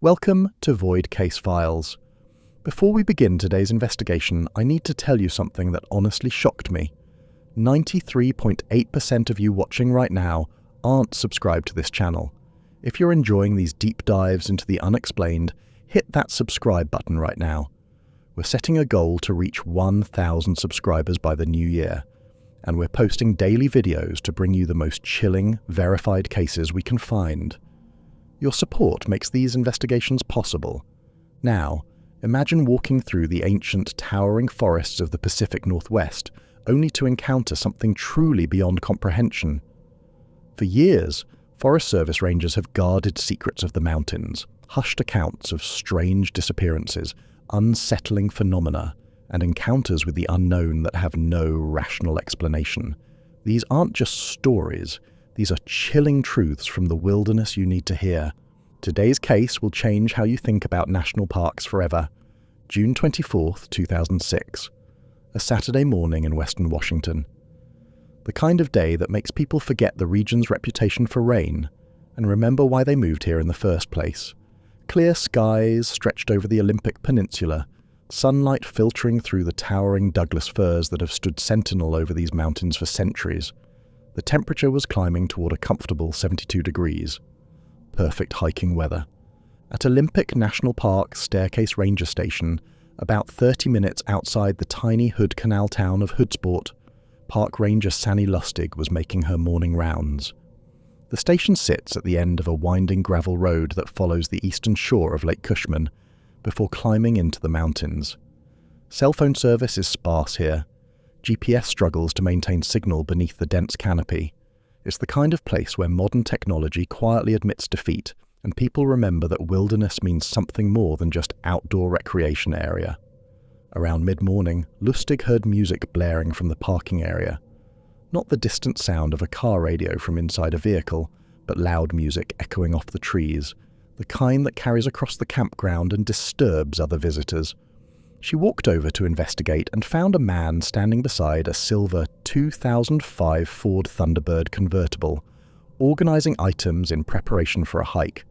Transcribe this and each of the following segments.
Welcome to Void Case Files. Before we begin today's investigation, I need to tell you something that honestly shocked me. 93.8% of you watching right now aren't subscribed to this channel. If you're enjoying these deep dives into the unexplained, hit that subscribe button right now. We're setting a goal to reach 1,000 subscribers by the new year, and we're posting daily videos to bring you the most chilling, verified cases we can find. Your support makes these investigations possible. Now, imagine walking through the ancient, towering forests of the Pacific Northwest, only to encounter something truly beyond comprehension. For years, Forest Service rangers have guarded secrets of the mountains, hushed accounts of strange disappearances, unsettling phenomena, and encounters with the unknown that have no rational explanation. These aren't just stories. These are chilling truths from the wilderness you need to hear. Today's case will change how you think about national parks forever. June 24th, 2006. A Saturday morning in Western Washington. The kind of day that makes people forget the region's reputation for rain and remember why they moved here in the first place. Clear skies stretched over the Olympic Peninsula, sunlight filtering through the towering Douglas firs that have stood sentinel over these mountains for centuries. The temperature was climbing toward a comfortable 72 degrees. Perfect hiking weather. At Olympic National Park Staircase Ranger Station, about 30 minutes outside the tiny Hood Canal town of Hoodsport, Park Ranger Sanny Lustig was making her morning rounds. The station sits at the end of a winding gravel road that follows the eastern shore of Lake Cushman, before climbing into the mountains. Cell phone service is sparse here. GPS struggles to maintain signal beneath the dense canopy. It's the kind of place where modern technology quietly admits defeat, and people remember that wilderness means something more than just outdoor recreation area. Around mid-morning, Lustig heard music blaring from the parking area. Not the distant sound of a car radio from inside a vehicle, but loud music echoing off the trees, the kind that carries across the campground and disturbs other visitors. She walked over to investigate and found a man standing beside a silver 2005 Ford Thunderbird convertible, organizing items in preparation for a hike.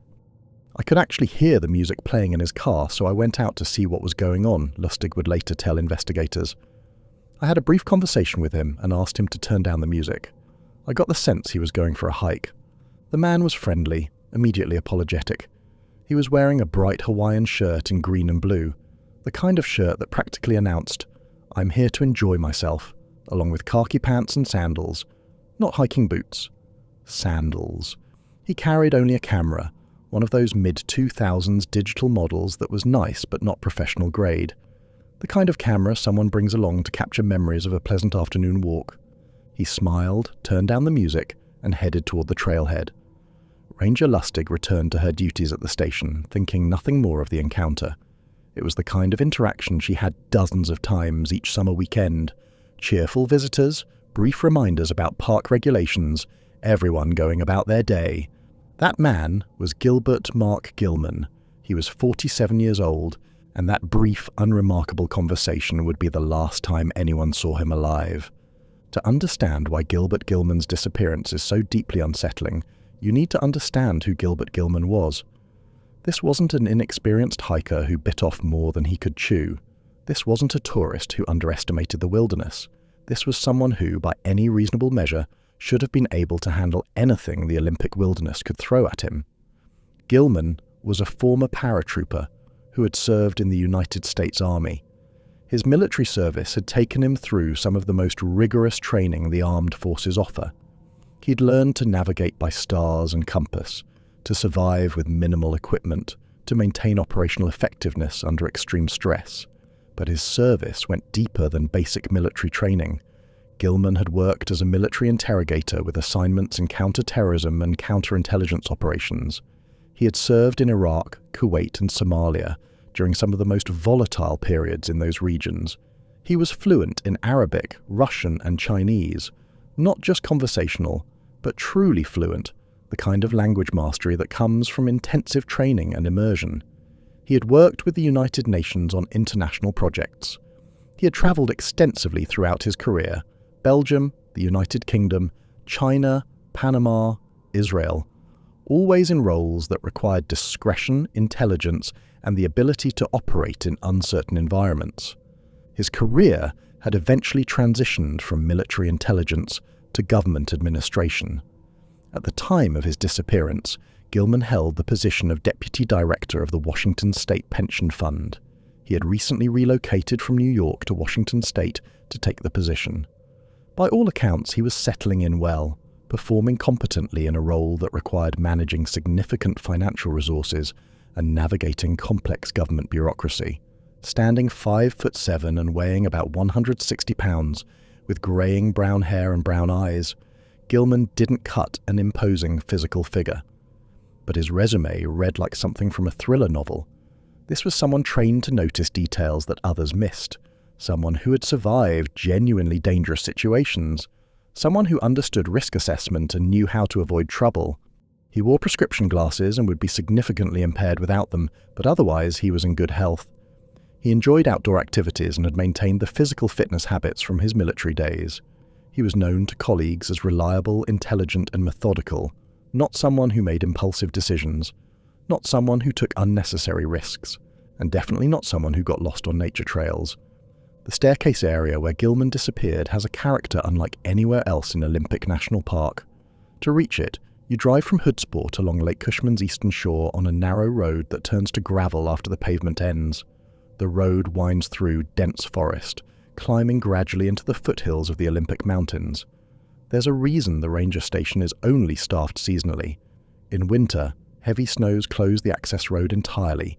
I could actually hear the music playing in his car, so I went out to see what was going on, Lustig would later tell investigators. I had a brief conversation with him and asked him to turn down the music. I got the sense he was going for a hike. The man was friendly, immediately apologetic. He was wearing a bright Hawaiian shirt in green and blue, the kind of shirt that practically announced, "I'm here to enjoy myself," along with khaki pants and sandals. Not hiking boots. Sandals. He carried only a camera, one of those mid-2000s digital models that was nice but not professional grade. The kind of camera someone brings along to capture memories of a pleasant afternoon walk. He smiled, turned down the music, and headed toward the trailhead. Ranger Lustig returned to her duties at the station, thinking nothing more of the encounter. It was the kind of interaction she had dozens of times each summer weekend. Cheerful visitors, brief reminders about park regulations, everyone going about their day. That man was Gilbert Mark Gilman. He was 47 years old, and that brief, unremarkable conversation would be the last time anyone saw him alive. To understand why Gilbert Gilman's disappearance is so deeply unsettling, you need to understand who Gilbert Gilman was. This wasn't an inexperienced hiker who bit off more than he could chew. This wasn't a tourist who underestimated the wilderness. This was someone who, by any reasonable measure, should have been able to handle anything the Olympic wilderness could throw at him. Gilman was a former paratrooper who had served in the United States Army. His military service had taken him through some of the most rigorous training the armed forces offer. He'd learned to navigate by stars and compass, to survive with minimal equipment, to maintain operational effectiveness under extreme stress. But his service went deeper than basic military training. Gilman had worked as a military interrogator with assignments in counter-terrorism and counterintelligence operations. He had served in Iraq, Kuwait, and Somalia during some of the most volatile periods in those regions. He was fluent in Arabic, Russian, and Chinese, not just conversational, but truly fluent, the kind of language mastery that comes from intensive training and immersion. He had worked with the United Nations on international projects. He had travelled extensively throughout his career: Belgium, the United Kingdom, China, Panama, Israel. always in roles that required discretion, intelligence, and the ability to operate in uncertain environments. His career had eventually transitioned from military intelligence to government administration. At the time of his disappearance, Gilman held the position of Deputy Director of the Washington State Pension Fund. He had recently relocated from New York to Washington State to take the position. By all accounts, he was settling in well, performing competently in a role that required managing significant financial resources and navigating complex government bureaucracy. Standing 5'7" and weighing about 160 pounds, with graying brown hair and brown eyes, Gilman didn't cut an imposing physical figure. But his resume read like something from a thriller novel. This was someone trained to notice details that others missed, someone who had survived genuinely dangerous situations, someone who understood risk assessment and knew how to avoid trouble. He wore prescription glasses and would be significantly impaired without them, but otherwise he was in good health. He enjoyed outdoor activities and had maintained the physical fitness habits from his military days. He was known to colleagues as reliable, intelligent, and methodical, not someone who made impulsive decisions, not someone who took unnecessary risks, and definitely not someone who got lost on nature trails. The staircase area where Gilman disappeared has a character unlike anywhere else in Olympic National Park. To reach it, you drive from Hoodsport along Lake Cushman's eastern shore on a narrow road that turns to gravel after the pavement ends. The road winds through dense forest, climbing gradually into the foothills of the Olympic Mountains. There's a reason the ranger station is only staffed seasonally. In winter, heavy snows close the access road entirely,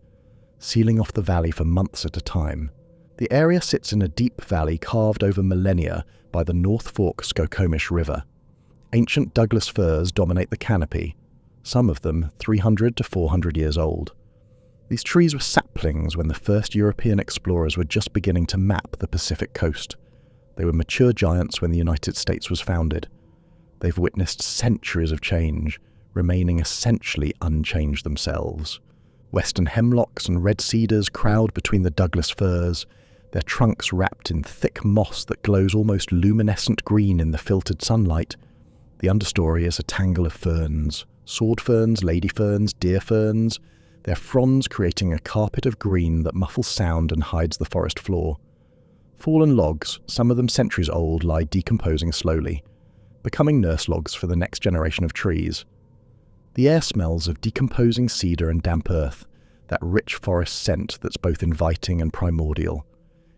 sealing off the valley for months at a time. The area sits in a deep valley carved over millennia by the North Fork Skokomish River. Ancient Douglas firs dominate the canopy, some of them 300 to 400 years old. These trees were saplings when the first European explorers were just beginning to map the Pacific coast. They were mature giants when the United States was founded. They've witnessed centuries of change, remaining essentially unchanged themselves. Western hemlocks and red cedars crowd between the Douglas firs, their trunks wrapped in thick moss that glows almost luminescent green in the filtered sunlight. The understory is a tangle of ferns, sword ferns, lady ferns, deer ferns, their fronds creating a carpet of green that muffles sound and hides the forest floor. Fallen logs, some of them centuries old, lie decomposing slowly, becoming nurse logs for the next generation of trees. The air smells of decomposing cedar and damp earth, that rich forest scent that's both inviting and primordial.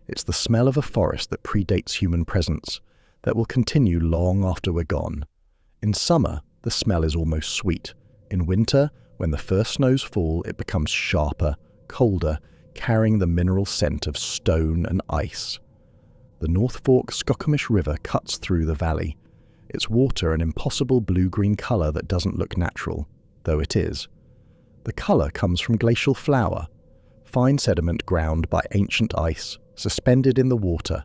It's the smell of a forest that predates human presence, that will continue long after we're gone. In summer, the smell is almost sweet. In winter, when the first snows fall, it becomes sharper, colder, carrying the mineral scent of stone and ice. The North Fork Skokomish River cuts through the valley, its water an impossible blue-green colour that doesn't look natural, though it is. The colour comes from glacial flour, fine sediment ground by ancient ice, suspended in the water.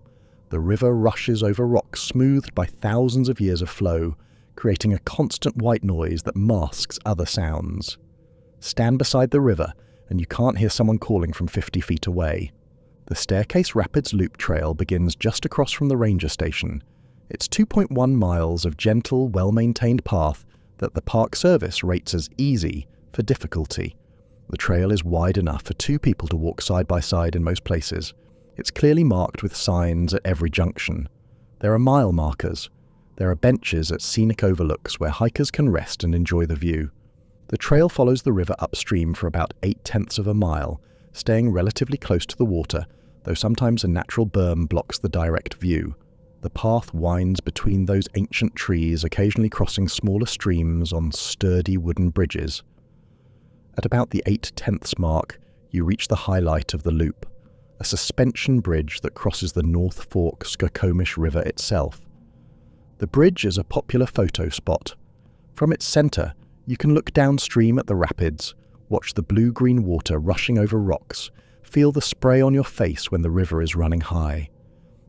The river rushes over rocks smoothed by thousands of years of flow, creating a constant white noise that masks other sounds. Stand beside the river, and you can't hear someone calling from 50 feet away. The Staircase Rapids Loop Trail begins just across from the ranger station. It's 2.1 miles of gentle, well-maintained path that the Park Service rates as easy for difficulty. The trail is wide enough for two people to walk side by side in most places. It's clearly marked with signs at every junction. There are mile markers. There are benches at scenic overlooks where hikers can rest and enjoy the view. The trail follows the river upstream for about 0.8 of a mile, staying relatively close to the water, though sometimes a natural berm blocks the direct view. The path winds between those ancient trees, occasionally crossing smaller streams on sturdy wooden bridges. At about the 0.8 mark, you reach the highlight of the loop, a suspension bridge that crosses the North Fork Skokomish River itself. The bridge is a popular photo spot. From its center, you can look downstream at the rapids, watch the blue-green water rushing over rocks, feel the spray on your face when the river is running high.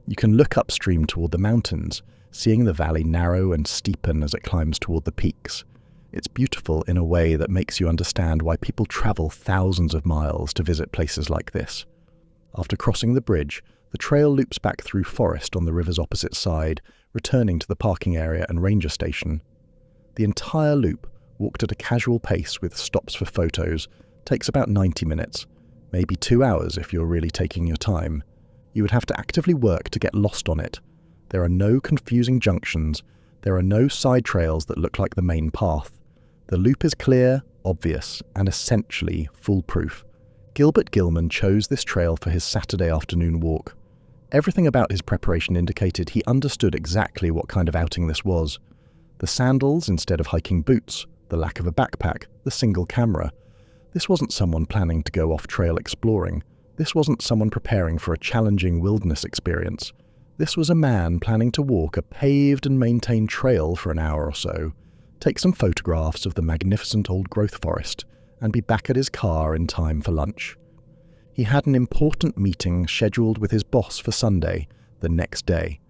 You can look upstream toward the mountains, seeing the valley narrow and steepen as it climbs toward the peaks. It's beautiful in a way that makes you understand why people travel thousands of miles to visit places like this. After crossing the bridge, the trail loops back through forest on the river's opposite side, returning to the parking area and ranger station. The entire loop, walked at a casual pace with stops for photos, takes about 90 minutes, maybe 2 hours if you're really taking your time. You would have to actively work to get lost on it. There are no confusing junctions, there are no side trails that look like the main path. The loop is clear, obvious, and essentially foolproof. Gilbert Gilman chose this trail for his Saturday afternoon walk. Everything about his preparation indicated he understood exactly what kind of outing this was. The sandals instead of hiking boots, the lack of a backpack, the single camera. This wasn't someone planning to go off-trail exploring. This wasn't someone preparing for a challenging wilderness experience. This was a man planning to walk a paved and maintained trail for an hour or so, take some photographs of the magnificent old-growth forest, and be back at his car in time for lunch. He had an important meeting scheduled with his boss for Sunday, the next day.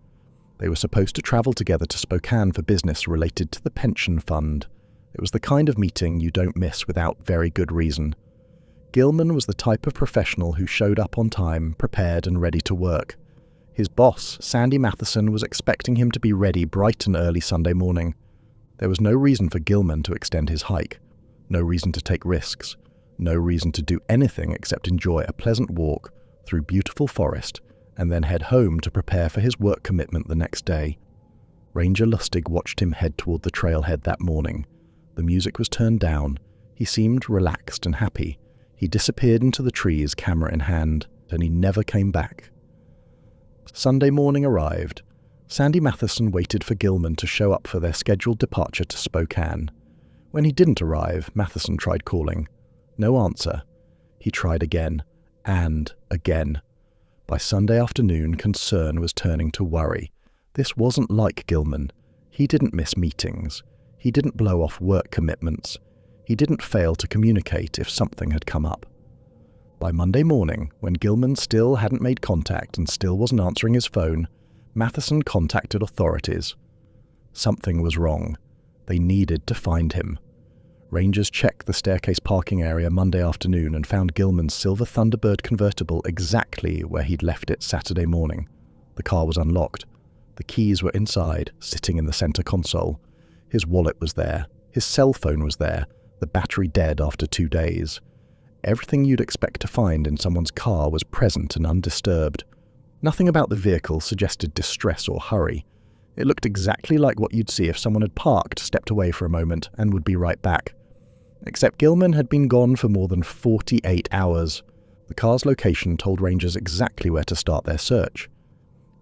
They were supposed to travel together to Spokane for business related to the pension fund. It was the kind of meeting you don't miss without very good reason. Gilman was the type of professional who showed up on time, prepared and ready to work. His boss, Sandy Matheson, was expecting him to be ready bright and early Sunday morning. There was no reason for Gilman to extend his hike, no reason to take risks, no reason to do anything except enjoy a pleasant walk through beautiful forest and then head home to prepare for his work commitment the next day. Ranger Lustig watched him head toward the trailhead that morning. The music was turned down. He seemed relaxed and happy. He disappeared into the trees, camera in hand, and he never came back. Sunday morning arrived. Sandy Matheson waited for Gilman to show up for their scheduled departure to Spokane. When he didn't arrive, Matheson tried calling. No answer. He tried again, and again. By Sunday afternoon, concern was turning to worry. This wasn't like Gilman. He didn't miss meetings. He didn't blow off work commitments. He didn't fail to communicate if something had come up. By Monday morning, when Gilman still hadn't made contact and still wasn't answering his phone, Matheson contacted authorities. Something was wrong. They needed to find him. Rangers checked the staircase parking area Monday afternoon and found Gilman's silver Thunderbird convertible exactly where he'd left it Saturday morning. The car was unlocked. The keys were inside, sitting in the center console. His wallet was there. His cell phone was there, the battery dead after 2 days. Everything you'd expect to find in someone's car was present and undisturbed. Nothing about the vehicle suggested distress or hurry. It looked exactly like what you'd see if someone had parked, stepped away for a moment, and would be right back. Except Gilman had been gone for more than 48 hours. The car's location told rangers exactly where to start their search.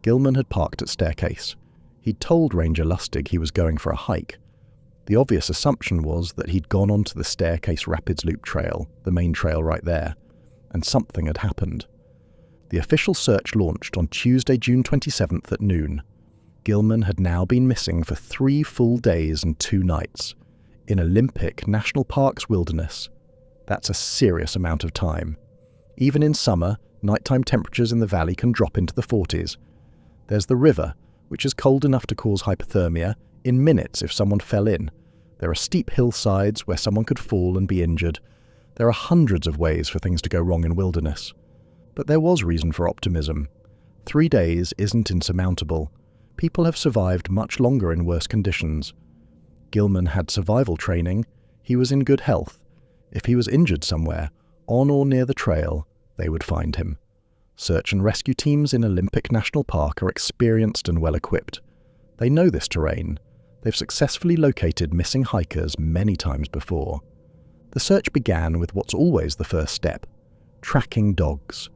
Gilman had parked at staircase. He'd told Ranger Lustig he was going for a hike. The obvious assumption was that he'd gone onto the Staircase Rapids Loop Trail, the main trail right there, and something had happened. The official search launched on Tuesday, June 27th at noon. Gilman had now been missing for 3 full days and 2 nights, in Olympic National Park's wilderness. That's a serious amount of time. Even in summer, nighttime temperatures in the valley can drop into the 40s. There's the river, which is cold enough to cause hypothermia in minutes if someone fell in. There are steep hillsides where someone could fall and be injured. There are hundreds of ways for things to go wrong in wilderness. But there was reason for optimism. 3 days isn't insurmountable. People have survived much longer in worse conditions. Gilman had survival training. He was in good health. If he was injured somewhere, on or near the trail, they would find him. Search and rescue teams in Olympic National Park are experienced and well-equipped. They know this terrain. They've successfully located missing hikers many times before. The search began with what's always the first step: tracking dogs.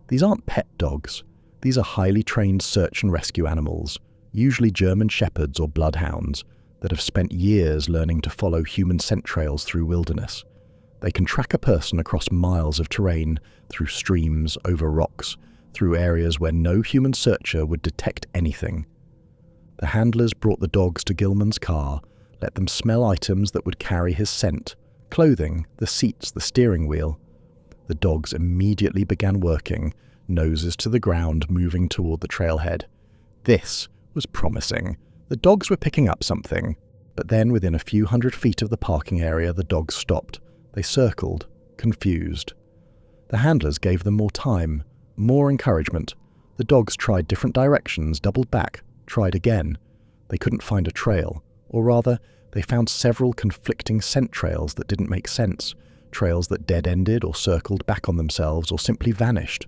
These aren't pet dogs. These are highly trained search and rescue animals, usually German shepherds or bloodhounds, that have spent years learning to follow human scent trails through wilderness. They can track a person across miles of terrain, through streams, over rocks, through areas where no human searcher would detect anything. The handlers brought the dogs to Gilman's car, let them smell items that would carry his scent: clothing, the seats, the steering wheel. The dogs immediately began working, noses to the ground, moving toward the trailhead. This was promising. The dogs were picking up something, but then within a few hundred feet of the parking area, the dogs stopped. They circled, confused. The handlers gave them more time, more encouragement. The dogs tried different directions, doubled back, tried again. They couldn't find a trail, or rather, They found several conflicting scent trails that didn't make sense, trails that dead-ended or circled back on themselves or simply vanished.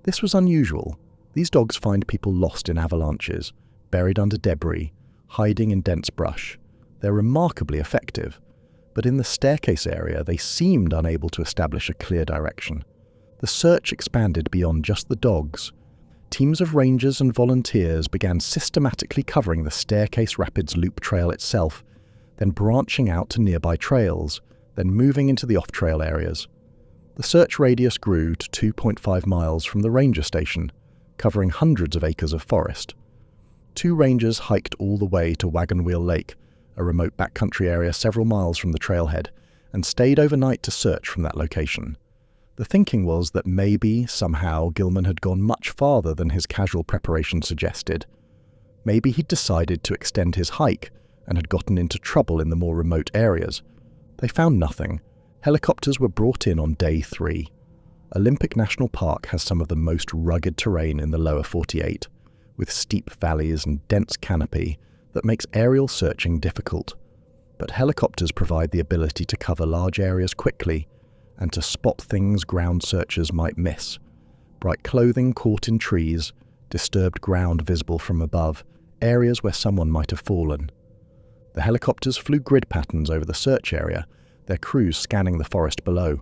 This was unusual. These dogs find people lost in avalanches, buried under debris, hiding in dense brush. They're remarkably effective, but in the staircase area they seemed unable to establish a clear direction. The search expanded beyond just the dogs. Teams of rangers and volunteers began systematically covering the Staircase Rapids Loop Trail itself, then branching out to nearby trails, then moving into the off-trail areas. The search radius grew to 2.5 miles from the ranger station, covering hundreds of acres of forest. 2 rangers hiked all the way to Wagon Wheel Lake, a remote backcountry area several miles from the trailhead, and stayed overnight to search from that location. The thinking was that maybe, somehow, Gilman had gone much farther than his casual preparation suggested. Maybe he'd decided to extend his hike and had gotten into trouble in the more remote areas. They found nothing. Helicopters were brought in on day 3. Olympic National Park has some of the most rugged terrain in the lower 48, with steep valleys and dense canopy that makes aerial searching difficult. But helicopters provide the ability to cover large areas quickly and to spot things ground searchers might miss. Bright clothing caught in trees, disturbed ground visible from above, areas where someone might have fallen. The helicopters flew grid patterns over the search area, their crews scanning the forest below.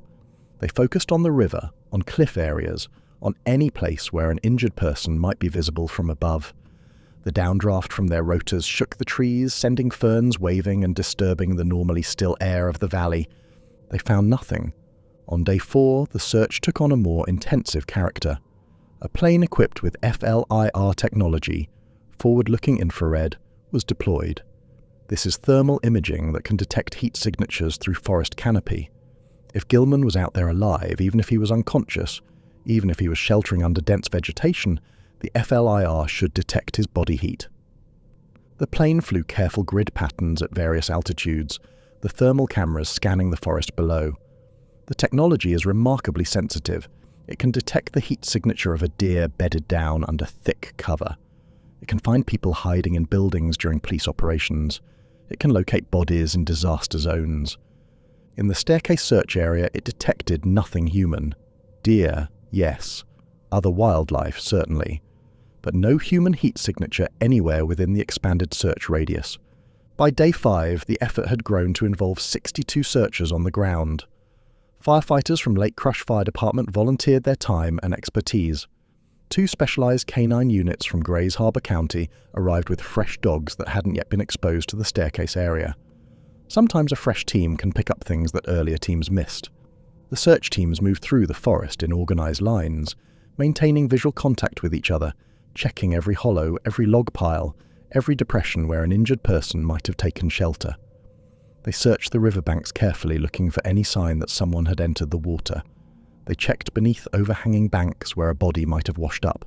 They focused on the river, on cliff areas, on any place where an injured person might be visible from above. The downdraft from their rotors shook the trees, sending ferns waving and disturbing the normally still air of the valley. They found nothing. On day 4, the search took on a more intensive character. A plane equipped with FLIR technology, forward-looking infrared, was deployed. This is thermal imaging that can detect heat signatures through forest canopy. If Gilman was out there alive, even if he was unconscious, even if he was sheltering under dense vegetation, the FLIR should detect his body heat. The plane flew careful grid patterns at various altitudes, the thermal cameras scanning the forest below. The technology is remarkably sensitive. It can detect the heat signature of a deer bedded down under thick cover. It can find people hiding in buildings during police operations. It can locate bodies in disaster zones. In the staircase search area, it detected nothing human. Deer, yes. Other wildlife, certainly. But no human heat signature anywhere within the expanded search radius. By day 5, the effort had grown to involve 62 searchers on the ground. Firefighters from Lake Crush Fire Department volunteered their time and expertise. 2 specialized canine units from Grays Harbor County arrived with fresh dogs that hadn't yet been exposed to the staircase area. Sometimes a fresh team can pick up things that earlier teams missed. The search teams moved through the forest in organized lines, maintaining visual contact with each other, checking every hollow, every log pile, every depression where an injured person might have taken shelter. They searched the riverbanks carefully, looking for any sign that someone had entered the water. They checked beneath overhanging banks where a body might have washed up.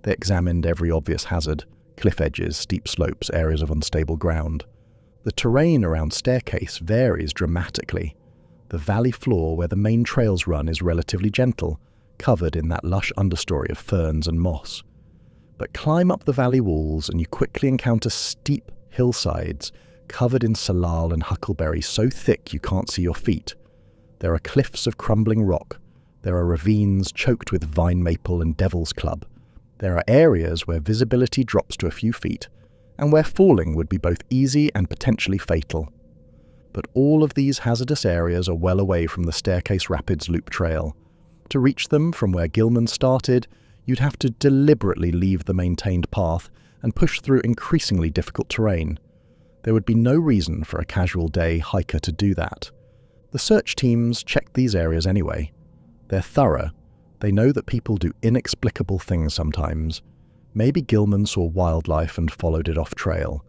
They examined every obvious hazard, cliff edges, steep slopes, areas of unstable ground. The terrain around Staircase varies dramatically. The valley floor where the main trails run is relatively gentle, covered in that lush understory of ferns and moss. But climb up the valley walls and you quickly encounter steep hillsides covered in salal and huckleberry so thick you can't see your feet. There are cliffs of crumbling rock. There are ravines choked with vine maple and devil's club. There are areas where visibility drops to a few feet, and where falling would be both easy and potentially fatal. But all of these hazardous areas are well away from the Staircase Rapids Loop Trail. To reach them from where Gilman started, you'd have to deliberately leave the maintained path and push through increasingly difficult terrain. There would be no reason for a casual day hiker to do that. The search teams checked these areas anyway. They're thorough. They know that people do inexplicable things sometimes. Maybe Gilman saw wildlife and followed it off trail.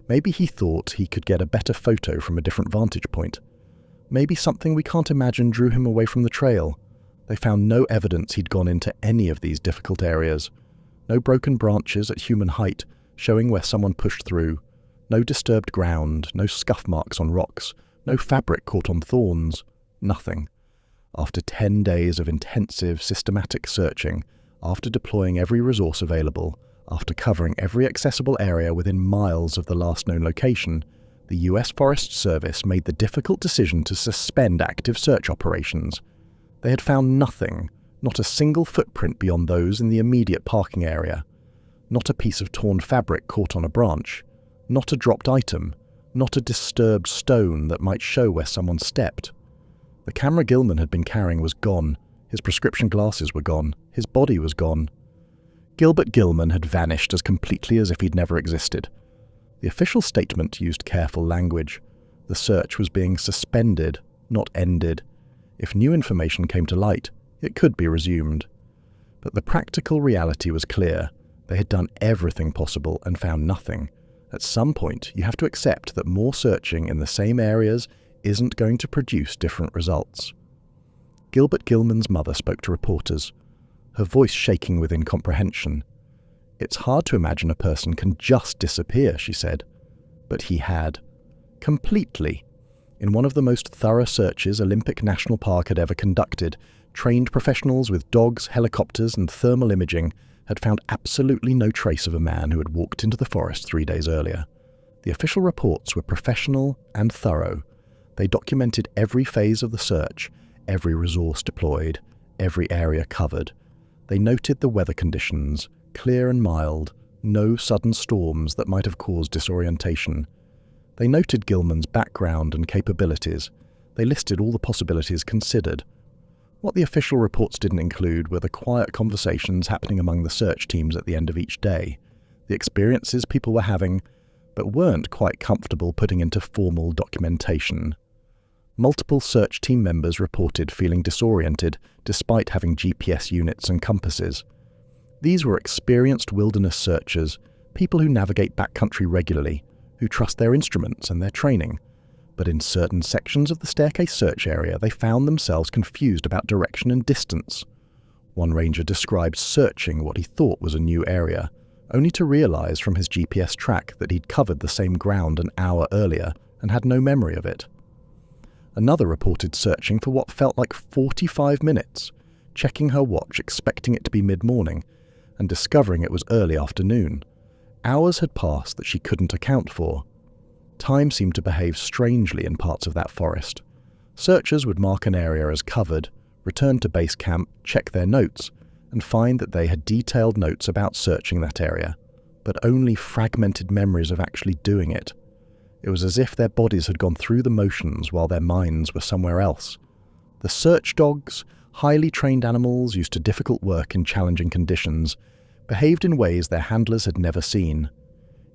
Maybe he thought he could get a better photo from a different vantage point. Maybe something we can't imagine drew him away from the trail. They found no evidence he'd gone into any of these difficult areas. No broken branches at human height, showing where someone pushed through. No disturbed ground, no scuff marks on rocks, no fabric caught on thorns. Nothing. After 10 days of intensive, systematic searching, after deploying every resource available, after covering every accessible area within miles of the last known location, the US Forest Service made the difficult decision to suspend active search operations. They had found nothing, not a single footprint beyond those in the immediate parking area, not a piece of torn fabric caught on a branch, not a dropped item, not a disturbed stone that might show where someone stepped. The camera Gilman had been carrying was gone, his prescription glasses were gone, his body was gone. Gilbert Gilman had vanished as completely as if he'd never existed. The official statement used careful language. The search was being suspended, not ended. If new information came to light, it could be resumed. But the practical reality was clear. They had done everything possible and found nothing. At some point, you have to accept that more searching in the same areas isn't going to produce different results. Gilbert Gilman's mother spoke to reporters, her voice shaking with incomprehension. "It's hard to imagine a person can just disappear," she said. But he had. Completely. In one of the most thorough searches Olympic National Park had ever conducted, trained professionals with dogs, helicopters, and thermal imaging had found absolutely no trace of a man who had walked into the forest 3 days earlier. The official reports were professional and thorough. They documented every phase of the search, every resource deployed, every area covered. They noted the weather conditions, clear and mild, no sudden storms that might have caused disorientation. They noted Gilman's background and capabilities. They listed all the possibilities considered. What the official reports didn't include were the quiet conversations happening among the search teams at the end of each day, the experiences people were having, but weren't quite comfortable putting into formal documentation. Multiple search team members reported feeling disoriented despite having GPS units and compasses. These were experienced wilderness searchers, people who navigate backcountry regularly, who trust their instruments and their training. But in certain sections of the staircase search area, they found themselves confused about direction and distance. One ranger described searching what he thought was a new area, only to realize from his GPS track that he'd covered the same ground an hour earlier and had no memory of it. Another reported searching for what felt like 45 minutes, checking her watch expecting it to be mid-morning, and discovering it was early afternoon. Hours had passed that she couldn't account for. Time seemed to behave strangely in parts of that forest. Searchers would mark an area as covered, return to base camp, check their notes, and find that they had detailed notes about searching that area, but only fragmented memories of actually doing it. It was as if their bodies had gone through the motions while their minds were somewhere else. The search dogs, highly trained animals used to difficult work in challenging conditions, behaved in ways their handlers had never seen.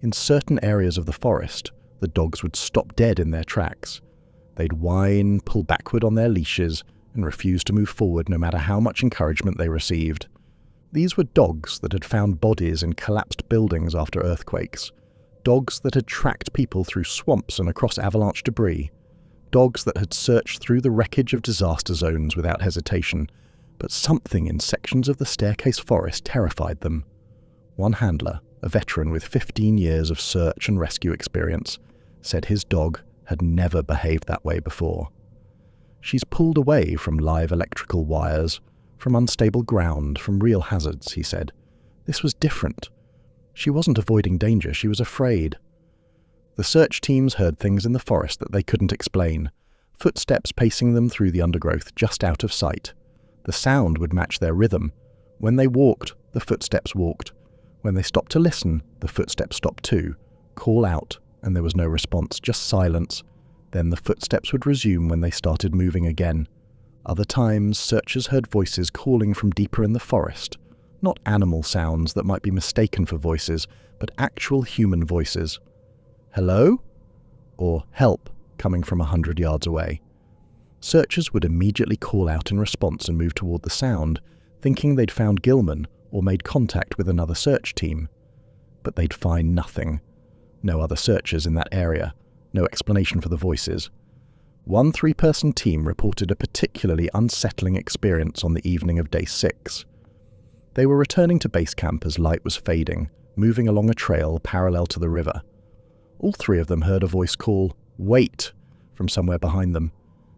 In certain areas of the forest, the dogs would stop dead in their tracks. They'd whine, pull backward on their leashes, and refuse to move forward no matter how much encouragement they received. These were dogs that had found bodies in collapsed buildings after earthquakes. Dogs that had tracked people through swamps and across avalanche debris. Dogs that had searched through the wreckage of disaster zones without hesitation. But something in sections of the staircase forest terrified them. One handler, a veteran with 15 years of search and rescue experience, said his dog had never behaved that way before. "She's pulled away from live electrical wires, from unstable ground, from real hazards," he said. "This was different. She wasn't avoiding danger, she was afraid." The search teams heard things in the forest that they couldn't explain, footsteps pacing them through the undergrowth just out of sight. The sound would match their rhythm. When they walked, the footsteps walked. When they stopped to listen, the footsteps stopped too. Call out, and there was no response, just silence. Then the footsteps would resume when they started moving again. Other times, searchers heard voices calling from deeper in the forest. Not animal sounds that might be mistaken for voices, but actual human voices. "Hello?" or "Help," coming from 100 yards away. Searchers would immediately call out in response and move toward the sound, thinking they'd found Gilman or made contact with another search team. But they'd find nothing. No other searchers in that area. No explanation for the voices. One 3-person team reported a particularly unsettling experience on the evening of day 6. They were returning to base camp as light was fading, moving along a trail parallel to the river. All 3 of them heard a voice call, "Wait!" from somewhere behind them.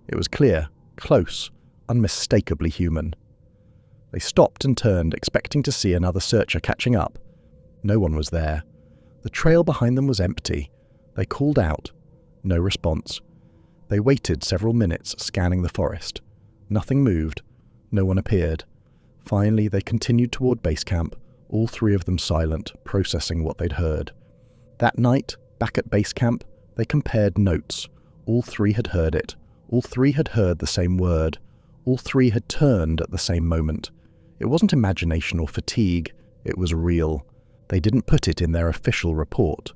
It was clear, close, unmistakably human. They stopped and turned, expecting to see another searcher catching up. No one was there. The trail behind them was empty. They called out. No response. They waited several minutes, scanning the forest. Nothing moved. No one appeared. Finally, they continued toward base camp, all three of them silent, processing what they'd heard. That night, back at base camp, they compared notes. All three had heard it. All three had heard the same word. All three had turned at the same moment. It wasn't imagination or fatigue. It was real. They didn't put it in their official report.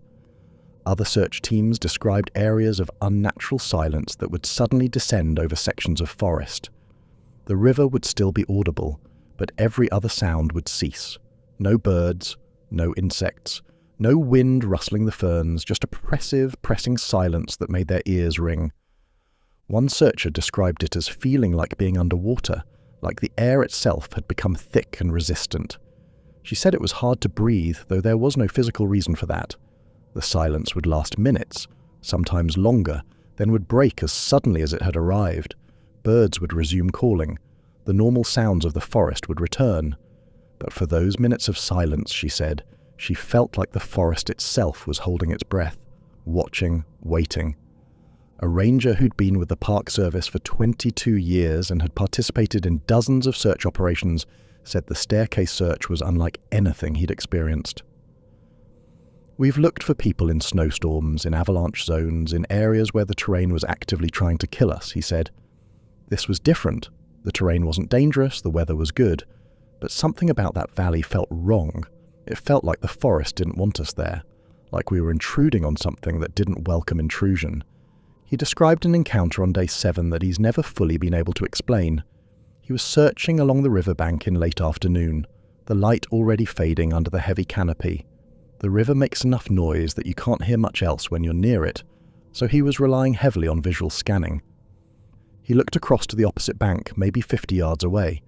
Other search teams described areas of unnatural silence that would suddenly descend over sections of forest. The river would still be audible, but every other sound would cease. No birds, no insects, no wind rustling the ferns, just oppressive, pressing silence that made their ears ring. One searcher described it as feeling like being underwater, like the air itself had become thick and resistant. She said it was hard to breathe, though there was no physical reason for that. The silence would last minutes, sometimes longer, then would break as suddenly as it had arrived. Birds would resume calling. The normal sounds of the forest would return. But for those minutes of silence, she said, she felt like the forest itself was holding its breath, watching, waiting. A ranger who'd been with the Park Service for 22 years and had participated in dozens of search operations said the staircase search was unlike anything he'd experienced. We've looked for people in snowstorms, in avalanche zones, in areas where the terrain was actively trying to kill us, he said. This was different. The terrain wasn't dangerous, the weather was good. But something about that valley felt wrong. It felt like the forest didn't want us there, like we were intruding on something that didn't welcome intrusion. He described an encounter on day 7 that he's never fully been able to explain. He was searching along the riverbank in late afternoon, the light already fading under the heavy canopy. The river makes enough noise that you can't hear much else when you're near it, so he was relying heavily on visual scanning. He looked across to the opposite bank, maybe 50 yards away.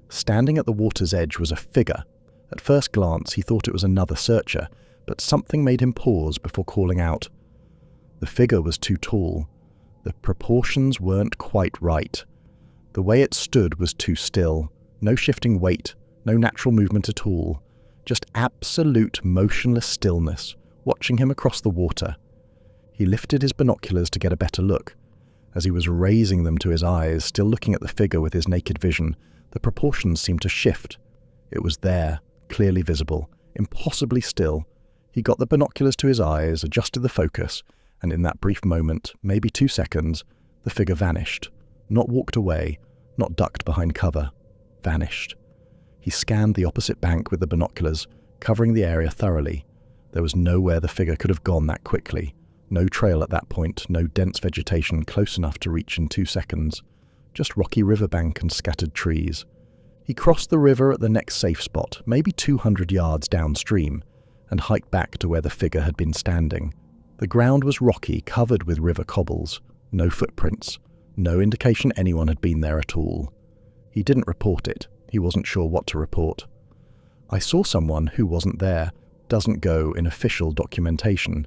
Standing at the water's edge was a figure. At first glance, he thought it was another searcher, but something made him pause before calling out. The figure was too tall. The proportions weren't quite right. The way it stood was too still. No shifting weight, no natural movement at all. Just absolute motionless stillness, watching him across the water. He lifted his binoculars to get a better look. As he was raising them to his eyes, still looking at the figure with his naked vision, the proportions seemed to shift. It was there, clearly visible, impossibly still. He got the binoculars to his eyes, adjusted the focus, and in that brief moment, maybe 2 seconds, the figure vanished. Not walked away, not ducked behind cover. Vanished. He scanned the opposite bank with the binoculars, covering the area thoroughly. There was nowhere the figure could have gone that quickly. No trail at that point, no dense vegetation close enough to reach in 2 seconds. Just rocky riverbank and scattered trees. He crossed the river at the next safe spot, maybe 200 yards downstream, and hiked back to where the figure had been standing. The ground was rocky, covered with river cobbles. No footprints. No indication anyone had been there at all. He didn't report it. He wasn't sure what to report. I saw someone who wasn't there. Doesn't go in official documentation.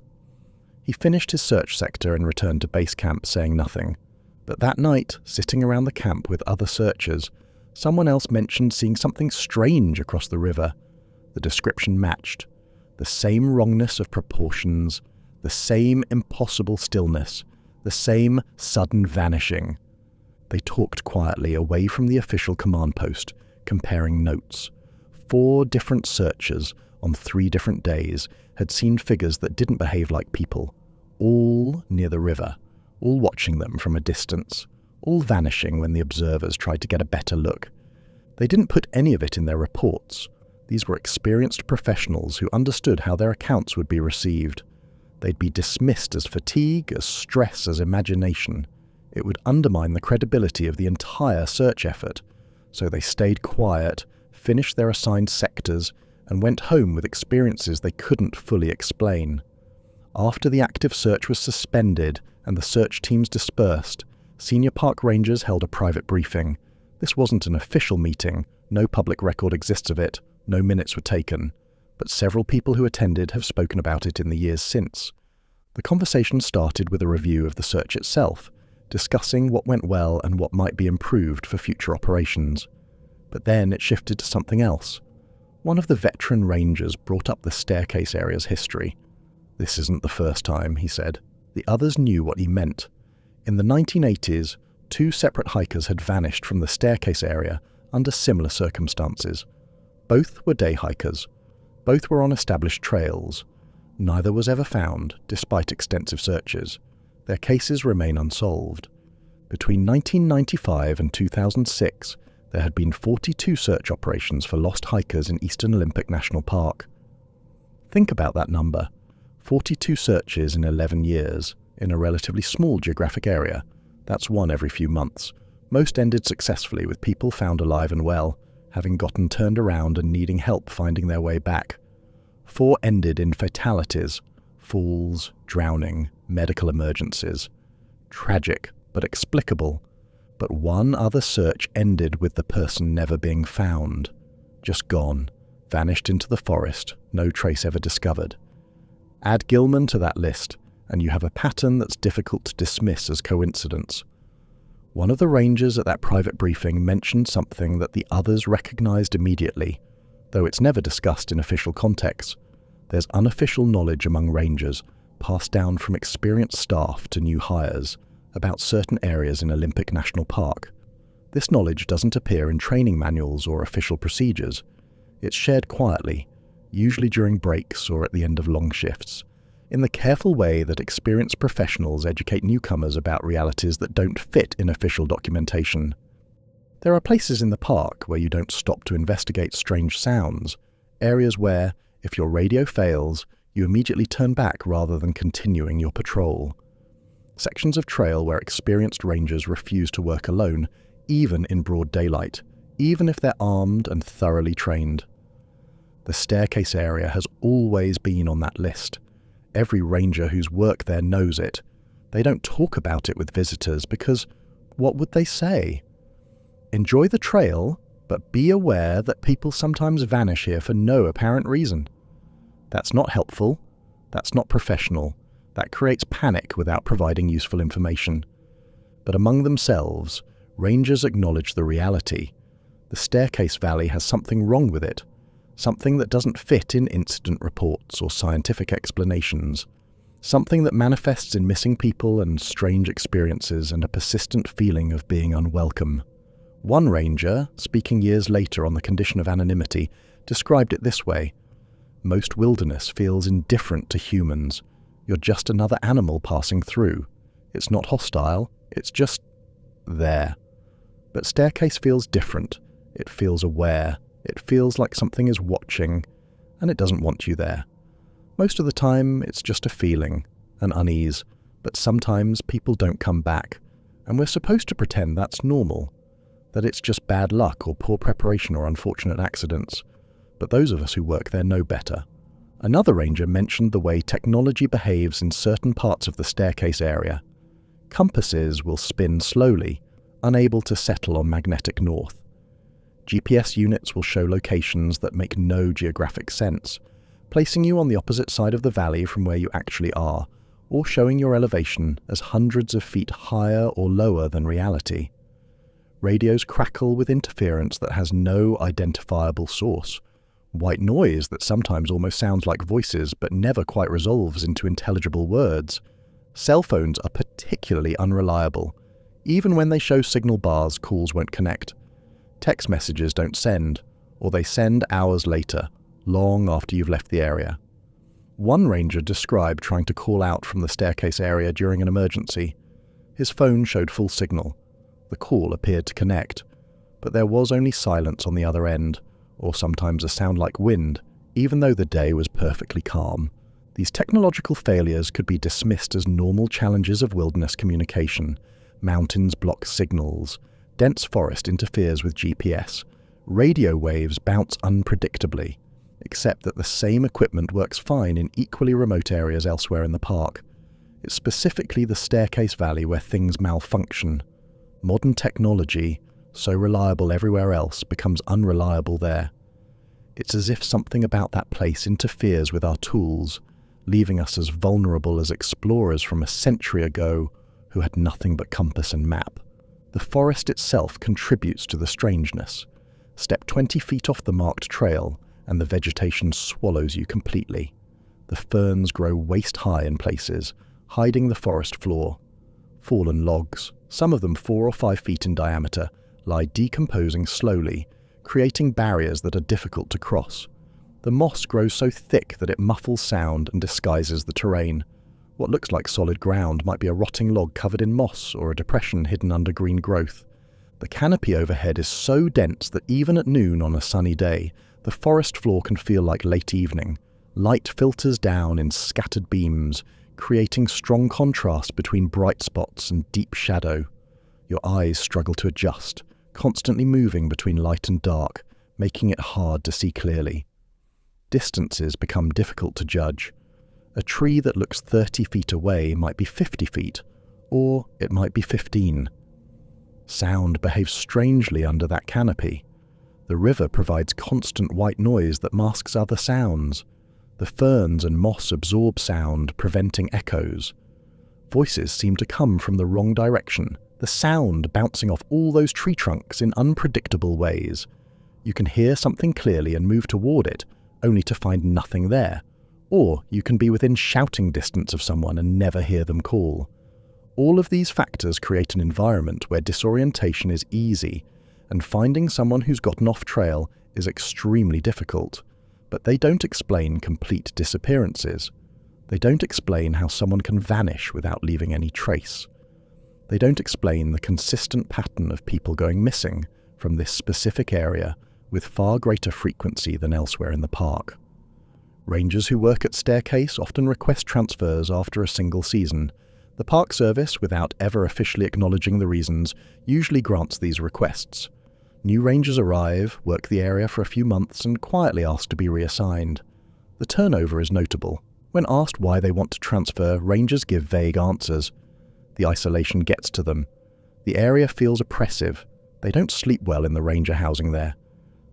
He finished his search sector and returned to base camp, saying nothing. But that night, sitting around the camp with other searchers, someone else mentioned seeing something strange across the river. The description matched. The same wrongness of proportions, the same impossible stillness, the same sudden vanishing. They talked quietly away from the official command post, comparing notes. 4 different searchers on 3 different days had seen figures that didn't behave like people, all near the river, all watching them from a distance, all vanishing when the observers tried to get a better look. They didn't put any of it in their reports. These were experienced professionals who understood how their accounts would be received. They'd be dismissed as fatigue, as stress, as imagination. It would undermine the credibility of the entire search effort. So they stayed quiet, finished their assigned sectors, and went home with experiences they couldn't fully explain. After the active search was suspended and the search teams dispersed, senior park rangers held a private briefing. This wasn't an official meeting, no public record exists of it, no minutes were taken, but several people who attended have spoken about it in the years since. The conversation started with a review of the search itself, discussing what went well and what might be improved for future operations. But then it shifted to something else. One of the veteran rangers brought up the staircase area's history. "This isn't the first time," he said. The others knew what he meant. In the 1980s, 2 separate hikers had vanished from the staircase area under similar circumstances. Both were day hikers. Both were on established trails. Neither was ever found, despite extensive searches. Their cases remain unsolved. Between 1995 and 2006, there had been 42 search operations for lost hikers in Eastern Olympic National Park. Think about that number. 42 searches in 11 years, in a relatively small geographic area. That's one every few months. Most ended successfully, with people found alive and well, having gotten turned around and needing help finding their way back. 4 ended in fatalities: falls, drowning, medical emergencies. Tragic, but explicable. But one other search ended with the person never being found. Just gone, vanished into the forest, no trace ever discovered. Add Gilman to that list, and you have a pattern that's difficult to dismiss as coincidence. One of the rangers at that private briefing mentioned something that the others recognized immediately, though it's never discussed in official contexts. There's unofficial knowledge among rangers, passed down from experienced staff to new hires, about certain areas in Olympic National Park. This knowledge doesn't appear in training manuals or official procedures. It's shared quietly, usually during breaks or at the end of long shifts, in the careful way that experienced professionals educate newcomers about realities that don't fit in official documentation. There are places in the park where you don't stop to investigate strange sounds, areas where, if your radio fails, you immediately turn back rather than continuing your patrol. Sections of trail where experienced rangers refuse to work alone, even in broad daylight, even if they're armed and thoroughly trained. The staircase area has always been on that list. Every ranger who's worked there knows it. They don't talk about it with visitors because what would they say? Enjoy the trail, but be aware that people sometimes vanish here for no apparent reason. That's not helpful. That's not professional. That creates panic without providing useful information. But among themselves, rangers acknowledge the reality. The staircase valley has something wrong with it, something that doesn't fit in incident reports or scientific explanations, something that manifests in missing people and strange experiences and a persistent feeling of being unwelcome. One ranger, speaking years later on the condition of anonymity, described it this way: "Most wilderness feels indifferent to humans. You're just another animal passing through. It's not hostile, it's just there. But staircase feels different. It feels aware. It feels like something is watching, and it doesn't want you there. Most of the time, it's just a feeling, an unease, but sometimes people don't come back, and we're supposed to pretend that's normal, that it's just bad luck or poor preparation or unfortunate accidents. But those of us who work there know better." Another ranger mentioned the way technology behaves in certain parts of the staircase area. Compasses will spin slowly, unable to settle on magnetic north. GPS units will show locations that make no geographic sense, placing you on the opposite side of the valley from where you actually are, or showing your elevation as hundreds of feet higher or lower than reality. Radios crackle with interference that has no identifiable source. White noise that sometimes almost sounds like voices but never quite resolves into intelligible words. Cell phones are particularly unreliable. Even when they show signal bars, calls won't connect. Text messages don't send, or they send hours later, long after you've left the area. One ranger described trying to call out from the staircase area during an emergency. His phone showed full signal. The call appeared to connect, but there was only silence on the other end, or sometimes a sound like wind, even though the day was perfectly calm. These technological failures could be dismissed as normal challenges of wilderness communication. Mountains block signals. Dense forest interferes with GPS. Radio waves bounce unpredictably, except that the same equipment works fine in equally remote areas elsewhere in the park. It's specifically the staircase valley where things malfunction. Modern technology, so reliable everywhere else, becomes unreliable there. It's as if something about that place interferes with our tools, leaving us as vulnerable as explorers from a century ago who had nothing but compass and map. The forest itself contributes to the strangeness. Step 20 feet off the marked trail, and the vegetation swallows you completely. The ferns grow waist-high in places, hiding the forest floor. Fallen logs, some of them 4 or 5 feet in diameter, lie decomposing slowly, creating barriers that are difficult to cross. The moss grows so thick that it muffles sound and disguises the terrain. What looks like solid ground might be a rotting log covered in moss or a depression hidden under green growth. The canopy overhead is so dense that even at noon on a sunny day, the forest floor can feel like late evening. Light filters down in scattered beams, creating strong contrast between bright spots and deep shadow. Your eyes struggle to adjust, constantly moving between light and dark, making it hard to see clearly. Distances become difficult to judge. A tree that looks 30 feet away might be 50 feet, or it might be 15. Sound behaves strangely under that canopy. The river provides constant white noise that masks other sounds. The ferns and moss absorb sound, preventing echoes. Voices seem to come from the wrong direction, the sound bouncing off all those tree trunks in unpredictable ways. You can hear something clearly and move toward it, only to find nothing there. Or you can be within shouting distance of someone and never hear them call. All of these factors create an environment where disorientation is easy, and finding someone who's gotten off trail is extremely difficult. But they don't explain complete disappearances. They don't explain how someone can vanish without leaving any trace. They don't explain the consistent pattern of people going missing from this specific area with far greater frequency than elsewhere in the park. Rangers who work at Staircase often request transfers after a single season. The Park Service, without ever officially acknowledging the reasons, usually grants these requests. New rangers arrive, work the area for a few months, and quietly ask to be reassigned. The turnover is notable. When asked why they want to transfer, rangers give vague answers. The isolation gets to them. The area feels oppressive. They don't sleep well in the ranger housing there.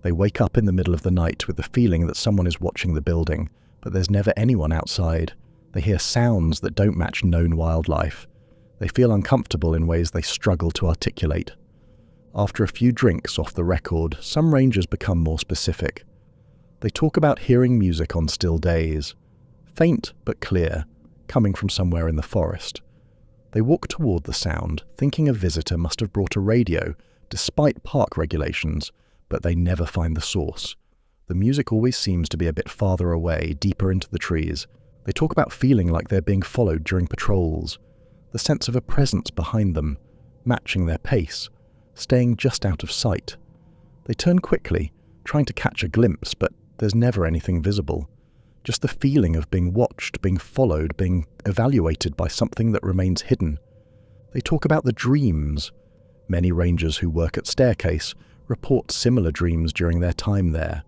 They wake up in the middle of the night with the feeling that someone is watching the building, but there's never anyone outside. They hear sounds that don't match known wildlife. They feel uncomfortable in ways they struggle to articulate. After a few drinks off the record, some rangers become more specific. They talk about hearing music on still days, faint but clear, coming from somewhere in the forest. They walk toward the sound, thinking a visitor must have brought a radio, despite park regulations, but they never find the source. The music always seems to be a bit farther away, deeper into the trees. They talk about feeling like they're being followed during patrols, the sense of a presence behind them, matching their pace, staying just out of sight. They turn quickly, trying to catch a glimpse, but there's never anything visible. Just the feeling of being watched, being followed, being evaluated by something that remains hidden. They talk about the dreams. Many rangers who work at Staircase report similar dreams during their time there.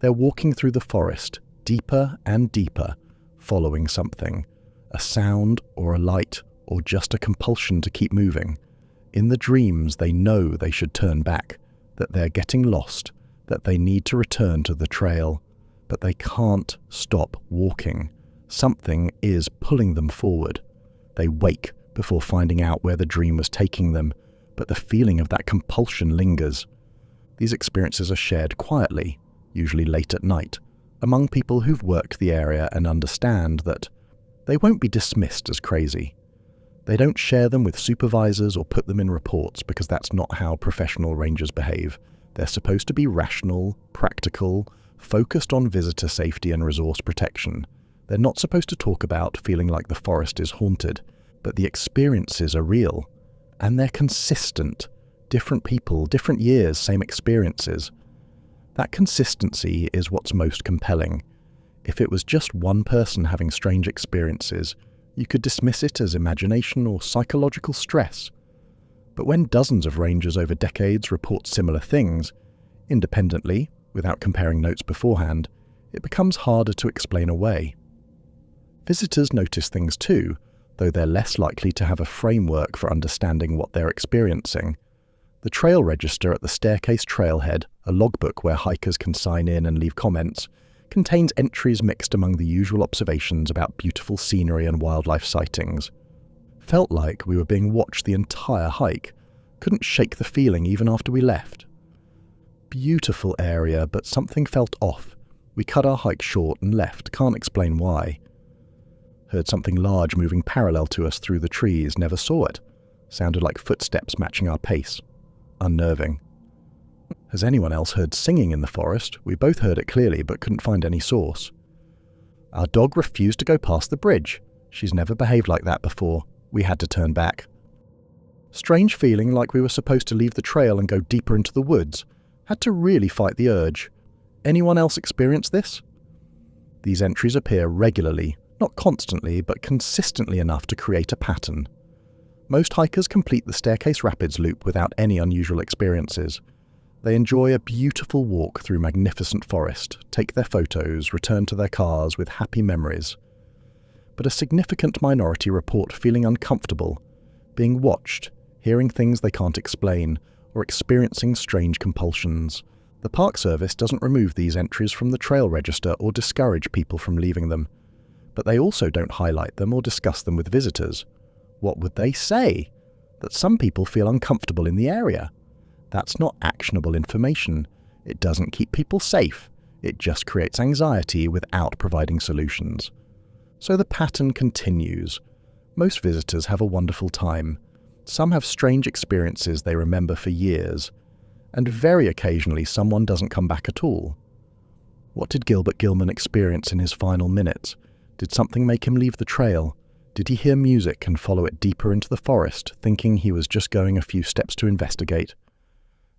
They're walking through the forest, deeper and deeper, following something, a sound or a light or just a compulsion to keep moving. In the dreams, they know they should turn back, that they're getting lost, that they need to return to the trail, but they can't stop walking. Something is pulling them forward. They wake before finding out where the dream was taking them, but the feeling of that compulsion lingers. These experiences are shared quietly, usually late at night, among people who've worked the area and understand that they won't be dismissed as crazy. They don't share them with supervisors or put them in reports because that's not how professional rangers behave. They're supposed to be rational, practical, focused on visitor safety and resource protection. They're not supposed to talk about feeling like the forest is haunted, but the experiences are real. And they're consistent. Different people, different years, same experiences. That consistency is what's most compelling. If it was just one person having strange experiences, you could dismiss it as imagination or psychological stress. But when dozens of rangers over decades report similar things, independently, without comparing notes beforehand, it becomes harder to explain away. Visitors notice things too, though they're less likely to have a framework for understanding what they're experiencing. The trail register at the Staircase trailhead, a logbook where hikers can sign in and leave comments, contains entries mixed among the usual observations about beautiful scenery and wildlife sightings. Felt like we were being watched the entire hike. Couldn't shake the feeling even after we left. Beautiful area, but something felt off. We cut our hike short and left, can't explain why. Heard something large moving parallel to us through the trees, never saw it. Sounded like footsteps matching our pace. Unnerving. Has anyone else heard singing in the forest? We both heard it clearly, but couldn't find any source. Our dog refused to go past the bridge. She's never behaved like that before. We had to turn back. Strange feeling like we were supposed to leave the trail and go deeper into the woods. Had to really fight the urge. Anyone else experience this? These entries appear regularly, not constantly, but consistently enough to create a pattern. Most hikers complete the Staircase Rapids loop without any unusual experiences. They enjoy a beautiful walk through magnificent forest, take their photos, return to their cars with happy memories. But a significant minority report feeling uncomfortable, being watched, hearing things they can't explain, or experiencing strange compulsions. The Park Service doesn't remove these entries from the trail register or discourage people from leaving them. But they also don't highlight them or discuss them with visitors. What would they say? That some people feel uncomfortable in the area. That's not actionable information. It doesn't keep people safe. It just creates anxiety without providing solutions. So the pattern continues. Most visitors have a wonderful time. Some have strange experiences they remember for years. And very occasionally someone doesn't come back at all. What did Gilbert Gilman experience in his final minutes? Did something make him leave the trail? Did he hear music and follow it deeper into the forest, thinking he was just going a few steps to investigate?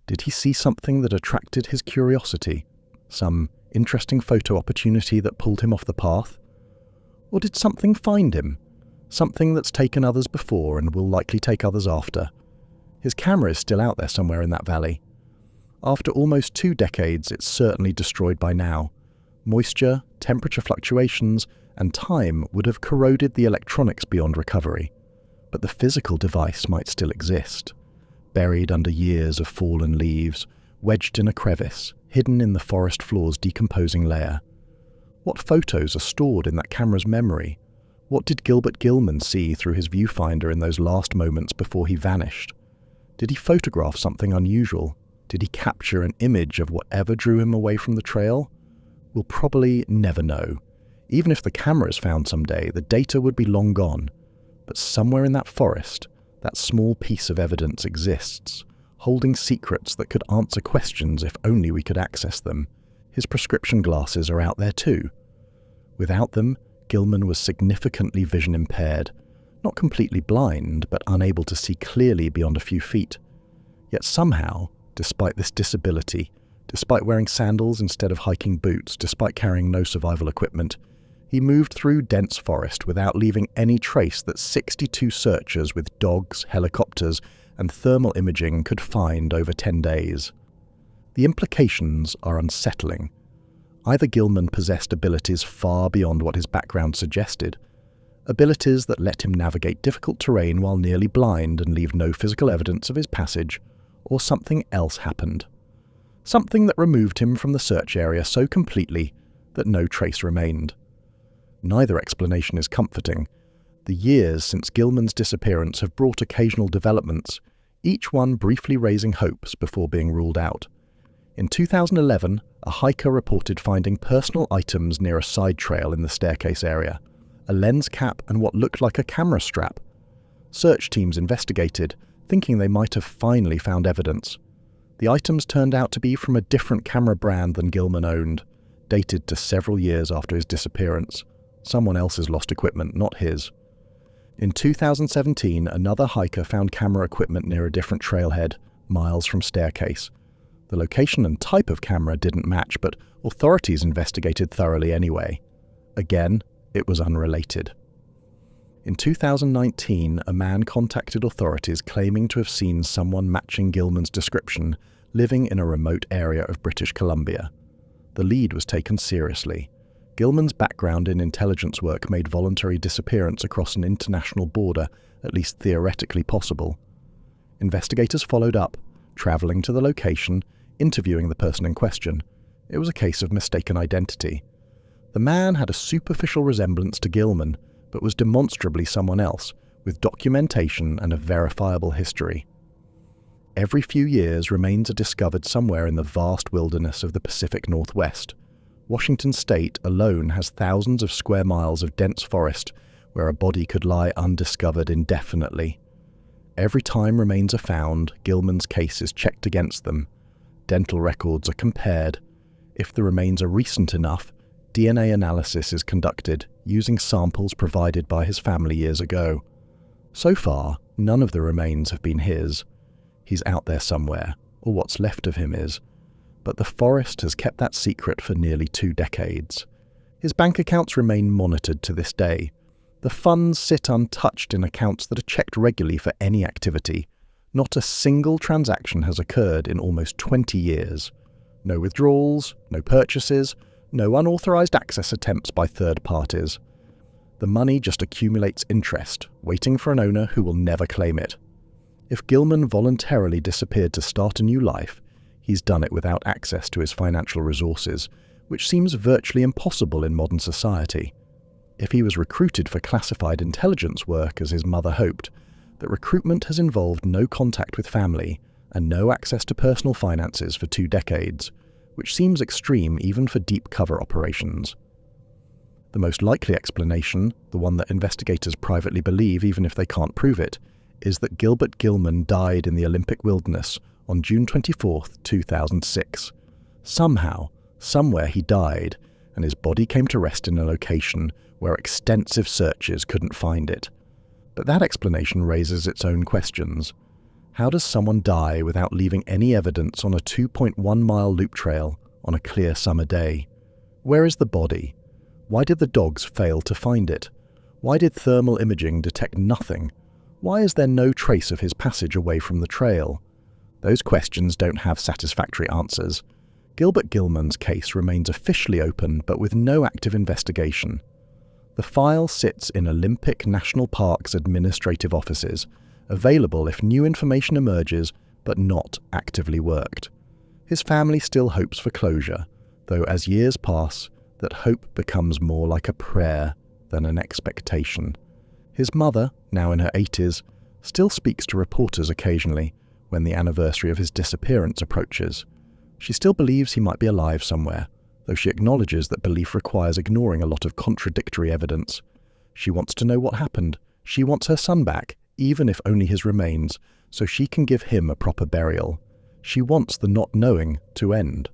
Did he see something that attracted his curiosity? Some interesting photo opportunity that pulled him off the path? Or did something find him? Something that's taken others before and will likely take others after? His camera is still out there somewhere in that valley. After almost 2 decades, it's certainly destroyed by now. Moisture, temperature fluctuations, and time would have corroded the electronics beyond recovery. But the physical device might still exist. Buried under years of fallen leaves, wedged in a crevice, hidden in the forest floor's decomposing layer. What photos are stored in that camera's memory? What did Gilbert Gilman see through his viewfinder in those last moments before he vanished? Did he photograph something unusual? Did he capture an image of whatever drew him away from the trail? We'll probably never know. Even if the camera is found someday, the data would be long gone. But somewhere in that forest, that small piece of evidence exists, holding secrets that could answer questions if only we could access them. His prescription glasses are out there too. Without them, Gilman was significantly vision impaired, not completely blind, but unable to see clearly beyond a few feet. Yet somehow, despite this disability, despite wearing sandals instead of hiking boots, despite carrying no survival equipment, he moved through dense forest without leaving any trace that 62 searchers with dogs, helicopters, and thermal imaging could find over 10 days. The implications are unsettling. Either Gilman possessed abilities far beyond what his background suggested, abilities that let him navigate difficult terrain while nearly blind and leave no physical evidence of his passage, or something else happened. Something that removed him from the search area so completely that no trace remained. Neither explanation is comforting. The years since Gilman's disappearance have brought occasional developments, each one briefly raising hopes before being ruled out. In 2011, a hiker reported finding personal items near a side trail in the Staircase area, a lens cap and what looked like a camera strap. Search teams investigated, thinking they might have finally found evidence. The items turned out to be from a different camera brand than Gilman owned, dated to several years after his disappearance. Someone else's lost equipment, not his. In 2017, another hiker found camera equipment near a different trailhead, miles from Staircase. The location and type of camera didn't match, but authorities investigated thoroughly anyway. Again, it was unrelated. In 2019, a man contacted authorities claiming to have seen someone matching Gilman's description living in a remote area of British Columbia. The lead was taken seriously. Gilman's background in intelligence work made voluntary disappearance across an international border at least theoretically possible. Investigators followed up, traveling to the location, interviewing the person in question. It was a case of mistaken identity. The man had a superficial resemblance to Gilman, but was demonstrably someone else, with documentation and a verifiable history. Every few years, remains are discovered somewhere in the vast wilderness of the Pacific Northwest. Washington state alone has thousands of square miles of dense forest where a body could lie undiscovered indefinitely. Every time remains are found, Gilman's case is checked against them. Dental records are compared. If the remains are recent enough, DNA analysis is conducted using samples provided by his family years ago. So far, none of the remains have been his. He's out there somewhere, or what's left of him is. But the forest has kept that secret for nearly 2 decades. His bank accounts remain monitored to this day. The funds sit untouched in accounts that are checked regularly for any activity. Not a single transaction has occurred in almost 20 years. No withdrawals, no purchases, no unauthorized access attempts by third parties. The money just accumulates interest, waiting for an owner who will never claim it. If Gilman voluntarily disappeared to start a new life, he's done it without access to his financial resources, which seems virtually impossible in modern society. If he was recruited for classified intelligence work as his mother hoped, that recruitment has involved no contact with family and no access to personal finances for 2 decades, which seems extreme even for deep cover operations. The most likely explanation, the one that investigators privately believe even if they can't prove it, is that Gilbert Gilman died in the Olympic wilderness on June 24, 2006. Somehow, somewhere he died, and his body came to rest in a location where extensive searches couldn't find it. But that explanation raises its own questions. How does someone die without leaving any evidence on a 2.1-mile loop trail on a clear summer day? Where is the body? Why did the dogs fail to find it? Why did thermal imaging detect nothing? Why is there no trace of his passage away from the trail? Those questions don't have satisfactory answers. Gilbert Gilman's case remains officially open but with no active investigation. The file sits in Olympic National Park's administrative offices, available if new information emerges but not actively worked. His family still hopes for closure, though as years pass, that hope becomes more like a prayer than an expectation. His mother, now in her 80s, still speaks to reporters occasionally when the anniversary of his disappearance approaches. She still believes he might be alive somewhere, though she acknowledges that belief requires ignoring a lot of contradictory evidence. She wants to know what happened. She wants her son back, even if only his remains, so she can give him a proper burial. She wants the not knowing to end.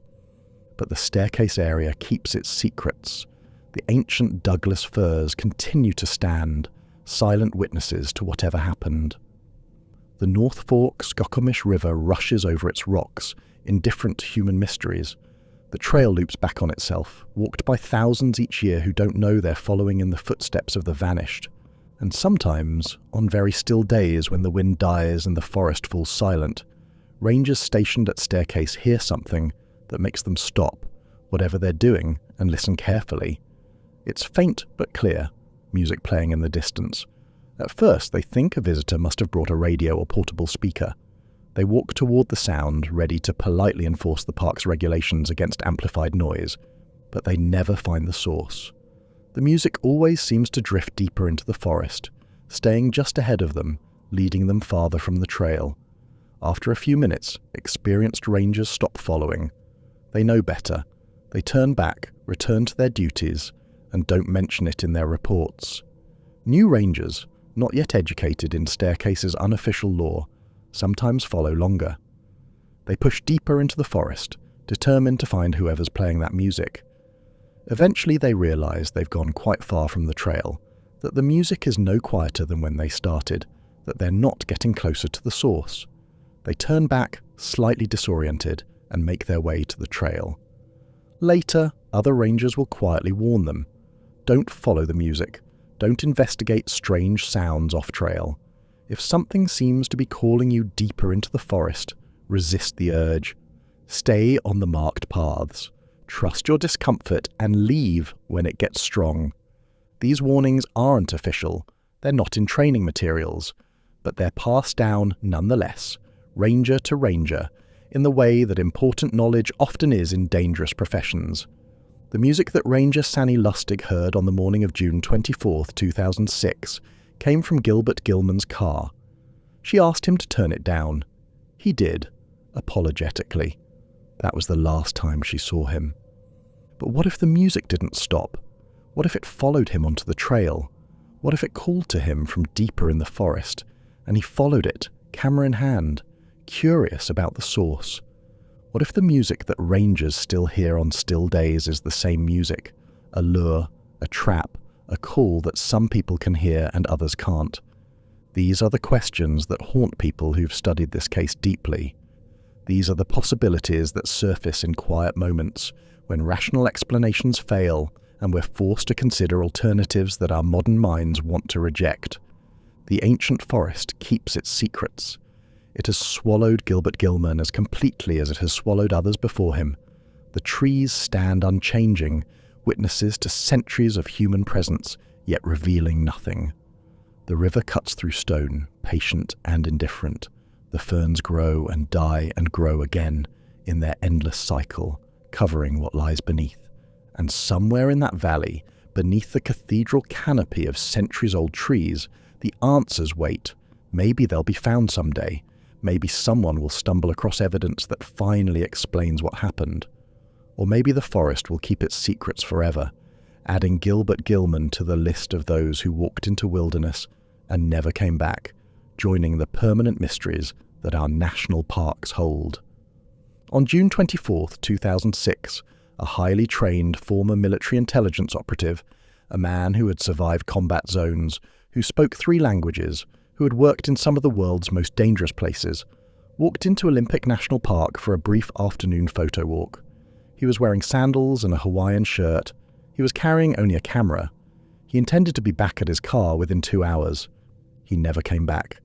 But the staircase area keeps its secrets. The ancient Douglas firs continue to stand, silent witnesses to whatever happened. The North Fork Skokomish River rushes over its rocks, indifferent to human mysteries. The trail loops back on itself, walked by thousands each year who don't know they're following in the footsteps of the vanished. And sometimes, on very still days when the wind dies and the forest falls silent, rangers stationed at Staircase hear something that makes them stop, whatever they're doing, and listen carefully. It's faint but clear, music playing in the distance. At first, they think a visitor must have brought a radio or portable speaker. They walk toward the sound, ready to politely enforce the park's regulations against amplified noise, but they never find the source. The music always seems to drift deeper into the forest, staying just ahead of them, leading them farther from the trail. After a few minutes, experienced rangers stop following. They know better. They turn back, return to their duties, and don't mention it in their reports. New rangers, not yet educated in Staircase's unofficial lore, sometimes follow longer. They push deeper into the forest, determined to find whoever's playing that music. Eventually they realize they've gone quite far from the trail, that the music is no quieter than when they started, that they're not getting closer to the source. They turn back, slightly disoriented, and make their way to the trail. Later, other rangers will quietly warn them. Don't follow the music. Don't investigate strange sounds off-trail. If something seems to be calling you deeper into the forest, resist the urge. Stay on the marked paths. Trust your discomfort and leave when it gets strong. These warnings aren't official. They're not in training materials, but they're passed down nonetheless, ranger to ranger, in the way that important knowledge often is in dangerous professions. The music that Ranger Sanny Lustig heard on the morning of June 24, 2006, came from Gilbert Gilman's car. She asked him to turn it down. He did, apologetically. That was the last time she saw him. But what if the music didn't stop? What if it followed him onto the trail? What if it called to him from deeper in the forest, and he followed it, camera in hand, curious about the source? What if the music that rangers still hear on still days is the same music, a lure, a trap, a call that some people can hear and others can't? These are the questions that haunt people who've studied this case deeply. These are the possibilities that surface in quiet moments when rational explanations fail and we're forced to consider alternatives that our modern minds want to reject. The ancient forest keeps its secrets. It has swallowed Gilbert Gilman as completely as it has swallowed others before him. The trees stand unchanging, witnesses to centuries of human presence, yet revealing nothing. The river cuts through stone, patient and indifferent. The ferns grow and die and grow again in their endless cycle, covering what lies beneath. And somewhere in that valley, beneath the cathedral canopy of centuries-old trees, the answers wait. Maybe they'll be found someday. Maybe someone will stumble across evidence that finally explains what happened. Or maybe the forest will keep its secrets forever, adding Gilbert Gilman to the list of those who walked into wilderness and never came back, joining the permanent mysteries that our national parks hold. On June 24, 2006, a highly trained former military intelligence operative, a man who had survived combat zones, who spoke 3 languages, who had worked in some of the world's most dangerous places, walked into Olympic National Park for a brief afternoon photo walk. He was wearing sandals and a Hawaiian shirt. He was carrying only a camera. He intended to be back at his car within 2 hours. He never came back.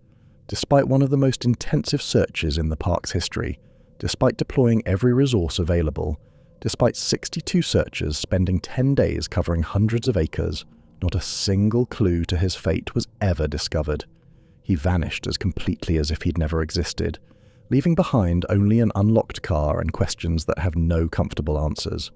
Despite one of the most intensive searches in the park's history, despite deploying every resource available, despite 62 searchers spending 10 days covering hundreds of acres, not a single clue to his fate was ever discovered. He vanished as completely as if he'd never existed, leaving behind only an unlocked car and questions that have no comfortable answers.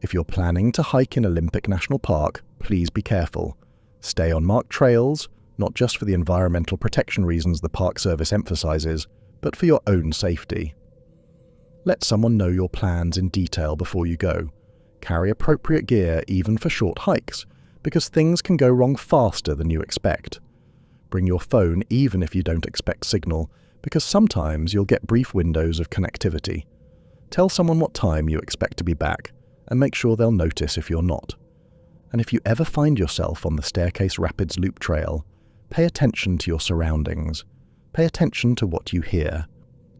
If you're planning to hike in Olympic National Park, please be careful. Stay on marked trails, not just for the environmental protection reasons the Park Service emphasizes, but for your own safety. Let someone know your plans in detail before you go. Carry appropriate gear even for short hikes, because things can go wrong faster than you expect. Bring your phone even if you don't expect signal, because sometimes you'll get brief windows of connectivity. Tell someone what time you expect to be back, and make sure they'll notice if you're not. And if you ever find yourself on the Staircase Rapids Loop Trail, pay attention to your surroundings. Pay attention to what you hear.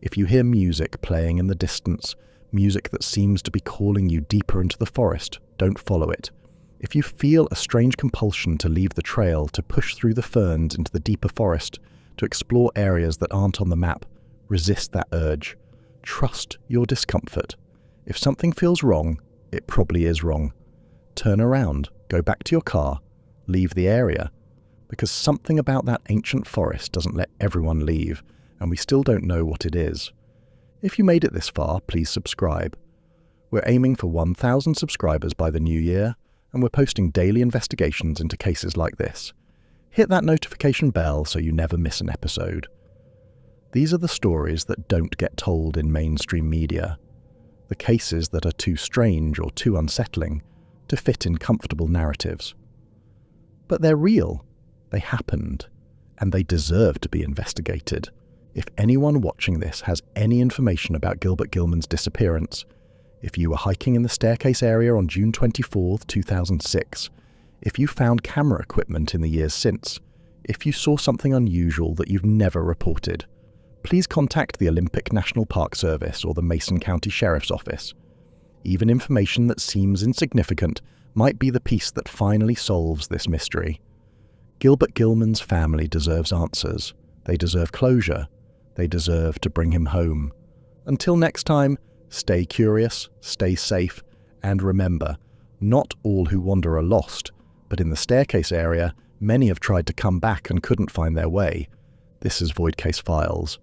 If you hear music playing in the distance, music that seems to be calling you deeper into the forest, don't follow it. If you feel a strange compulsion to leave the trail, to push through the ferns into the deeper forest, to explore areas that aren't on the map, resist that urge. Trust your discomfort. If something feels wrong, it probably is wrong. Turn around, go back to your car, leave the area, because something about that ancient forest doesn't let everyone leave, and we still don't know what it is. If you made it this far, please subscribe. We're aiming for 1,000 subscribers by the new year, and we're posting daily investigations into cases like this. Hit that notification bell so you never miss an episode. These are the stories that don't get told in mainstream media. The cases that are too strange or too unsettling to fit in comfortable narratives. But they're real. They happened. And they deserve to be investigated. If anyone watching this has any information about Gilbert Gilman's disappearance, if you were hiking in the Staircase area on June 24, 2006, if you found camera equipment in the years since, if you saw something unusual that you've never reported, please contact the Olympic National Park Service or the Mason County Sheriff's Office. Even information that seems insignificant might be the piece that finally solves this mystery. Gilbert Gilman's family deserves answers. They deserve closure. They deserve to bring him home. Until next time, stay curious, stay safe, and remember, not all who wander are lost, but in the Staircase area, many have tried to come back and couldn't find their way. This is Void Case Files.